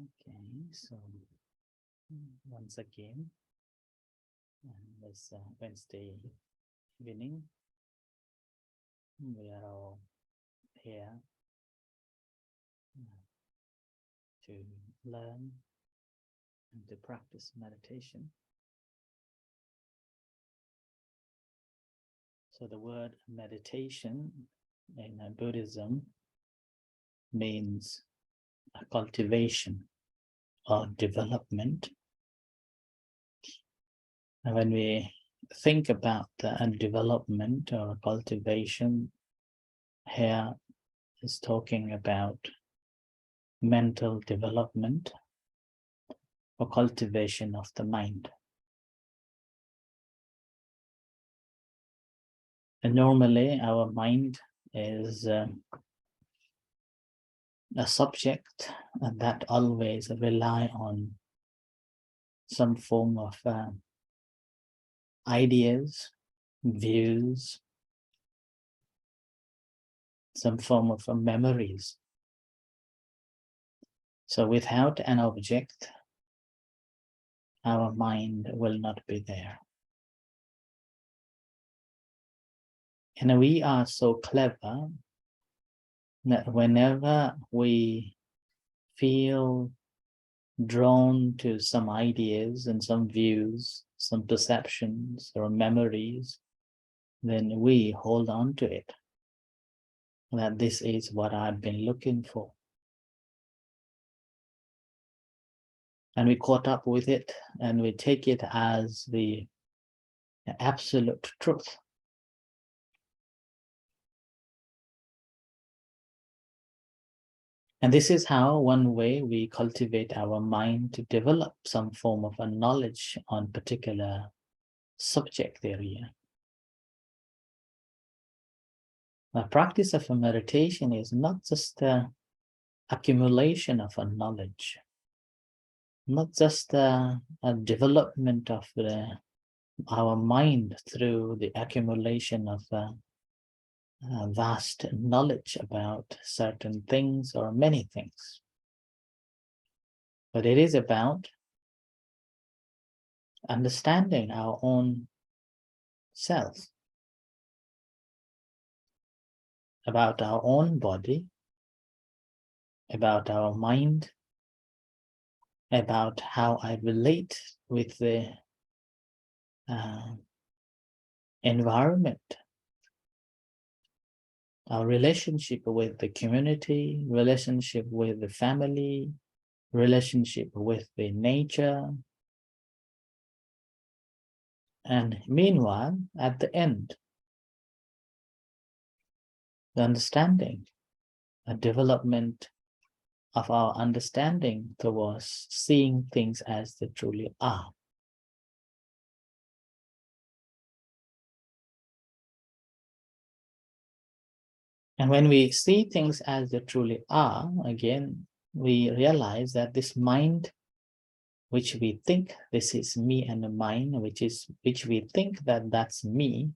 Okay, so once again, this Wednesday evening, we are all here to learn and to practice meditation. So the word meditation in Buddhism means a cultivation or development. And when we think about development or cultivation, here is talking about mental development or cultivation of the mind. And normally our mind is a subject that always rely on some form of ideas, views, some form of memories. So without an object, our mind will not be there. And we are so clever that whenever we feel drawn to some ideas and some views, some perceptions or memories, then we hold on to it. That this is what I've been looking for. And we caught up with it and we take it as the absolute truth. And this is how one way we cultivate our mind to develop some form of a knowledge on particular subject area. The practice of a meditation is not just the accumulation of a knowledge, not just a development of our mind through the accumulation of vast knowledge about certain things or many things. But it is about understanding our own self, about our own body, about our mind, about how I relate with the environment, our relationship with the community, relationship with the family, relationship with the nature. And meanwhile, at the end, the understanding, a development of our understanding towards seeing things as they truly are. And when we see things as they truly are, again, we realize that this mind, which we think this is me and the mind, which we think that that's me,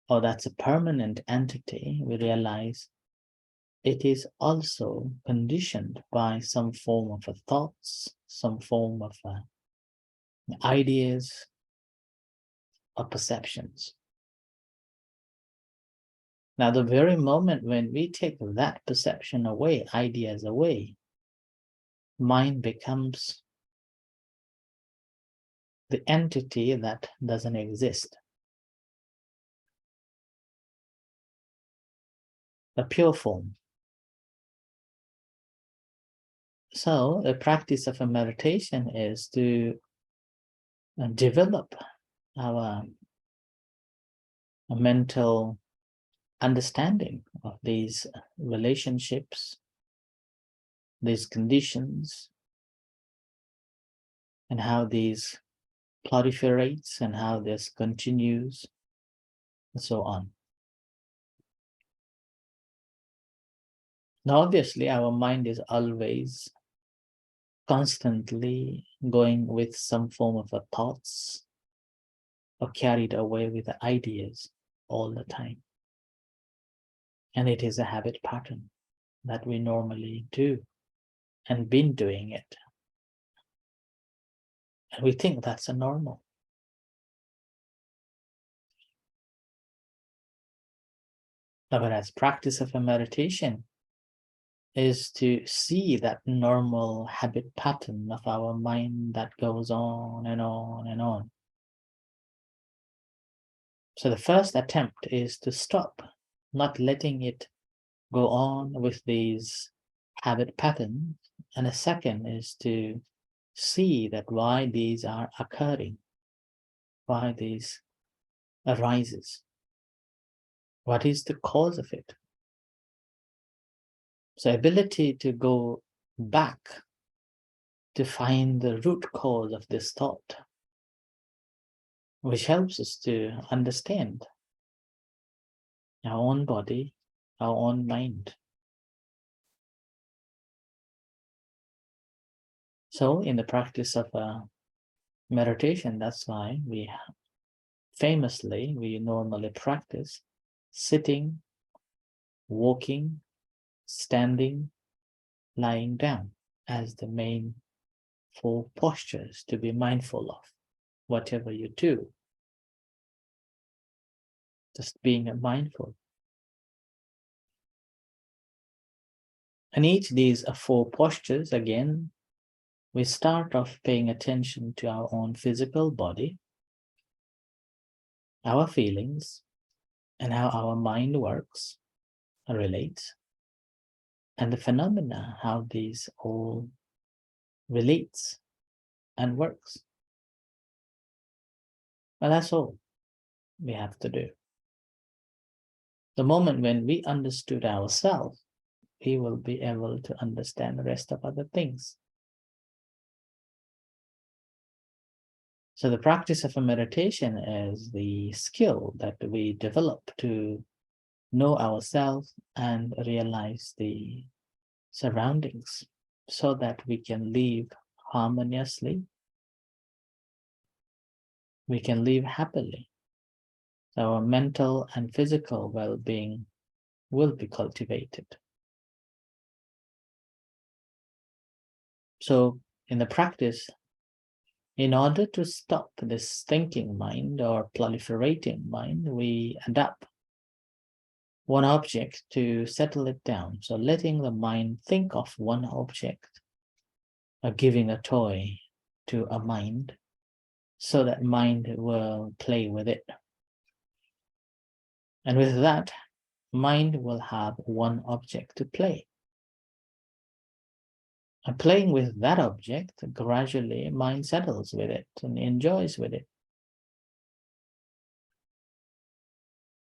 or that's a permanent entity, we realize it is also conditioned by some form of thoughts, some form of ideas or perceptions. Now, the very moment when we take that perception away, ideas away, mind becomes the entity that doesn't exist. A pure form. So the practice of a meditation is to develop our mental understanding of these relationships, these conditions, and how these proliferates and how this continues, and so on. Now, obviously, our mind is always constantly going with some form of thoughts or carried away with the ideas all the time. And it is a habit pattern that we normally do. and been doing it. And we think that's a normal. Whereas practice of a meditation is to see that normal habit pattern of our mind that goes on and on and on. So the first attempt is to stop, not letting it go on with these habit patterns. And the second is to see that why these are occurring, why these arises. What is the cause of it? So ability to go back to find the root cause of this thought, which helps us to understand our own body, our own mind. So in the practice of meditation, that's why we normally practice sitting, walking, standing, lying down as the main 4 postures to be mindful of. Whatever you do, just being mindful. And each of these 4 postures, again, we start off paying attention to our own physical body, our feelings, and how our mind works, relates, and the phenomena, how these all relates and works. Well, that's all we have to do. The moment when we understood ourselves, we will be able to understand the rest of other things. So the practice of a meditation is the skill that we develop to know ourselves and realize the surroundings so that we can live harmoniously, we can live happily. So our mental and physical well-being will be cultivated. So in the practice, in order to stop this thinking mind or proliferating mind, we adapt one object to settle it down. So letting the mind think of one object, or giving a toy to a mind, so that mind will play with it. And with that, mind will have one object to play. And playing with that object, gradually mind settles with it and enjoys with it.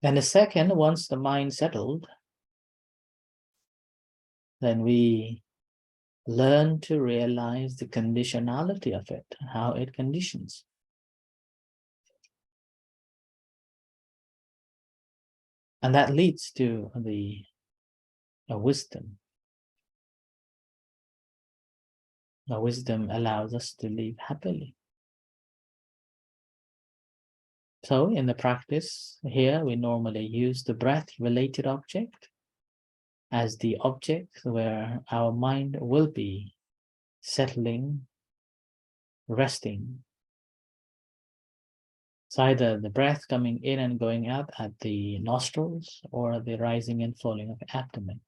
And the second, once the mind settled, then we learn to realize the conditionality of it, how it conditions. And that leads to the wisdom. The wisdom allows us to live happily. So in the practice here, we normally use the breath-related object as the object where our mind will be settling, resting. It's either the breath coming in and going out at the nostrils or the rising and falling of the abdomen.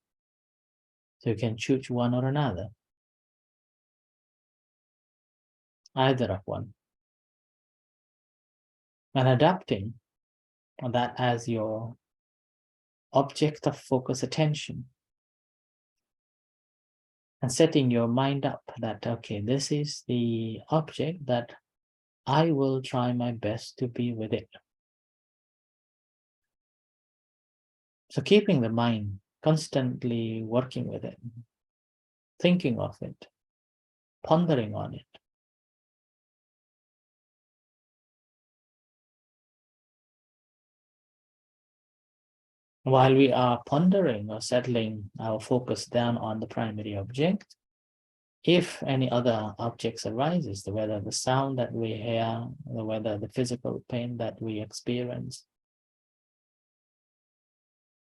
So you can choose one or another. Either of one. And adapting that as your object of focus attention. And setting your mind up that, okay, this is the object that I will try my best to be with it. So keeping the mind constantly working with it, thinking of it, pondering on it. While we are pondering or settling our focus down on the primary object, if any other objects arises, whether the sound that we hear, or whether the physical pain that we experience,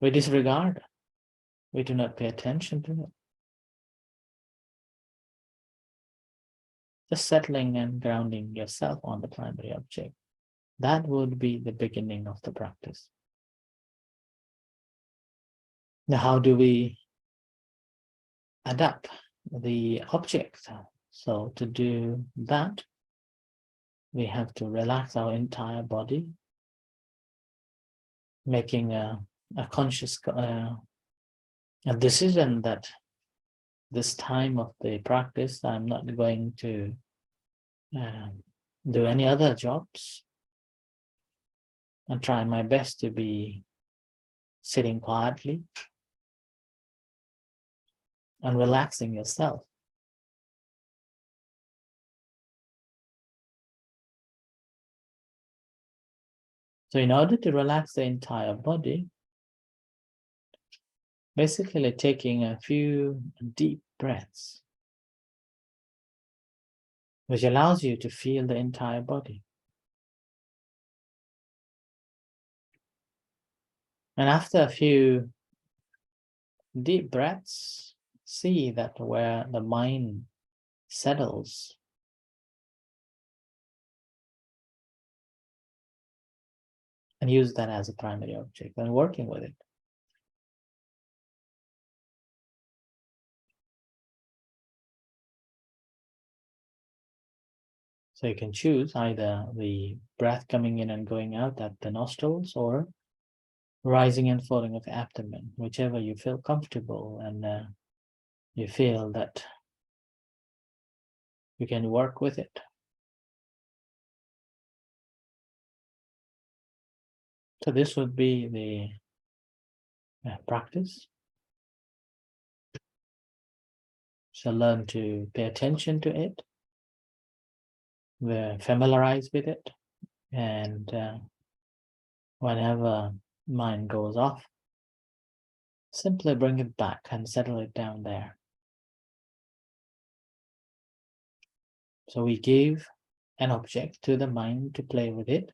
we disregard. We do not pay attention to it. just settling and grounding yourself on the primary object. That would be the beginning of the practice. Now, how do we adapt the object? So to do that, we have to relax our entire body, making a conscious a decision that this time of the practice, I'm not going to do any other jobs, and try my best to be sitting quietly and relaxing yourself. So in order to relax the entire body, basically taking a few deep breaths, which allows you to feel the entire body. And after a few deep breaths, see that where the mind settles, and use that as a primary object and working with it. So you can choose either the breath coming in and going out at the nostrils, or rising and falling of the abdomen, whichever you feel comfortable and you feel that you can work with it. So this would be the practice. So learn to pay attention to it, familiarize with it, and whenever mind goes off, simply bring it back and settle it down there. So we give an object to the mind to play with it.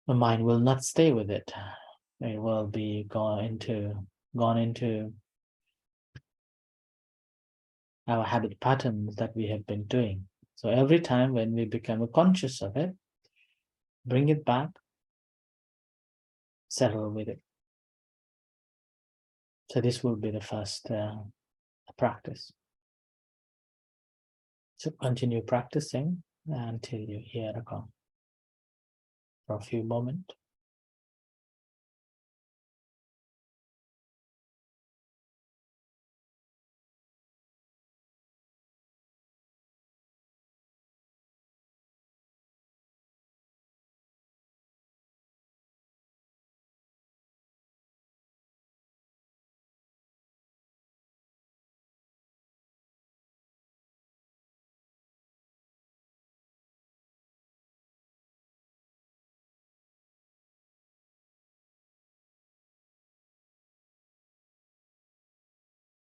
The mind will not stay with it. It will be gone into our habit patterns that we have been doing. So every time when we become conscious of it, bring it back, settle with it. So this will be the first practice. So continue practicing until you hear a gong for a few moments.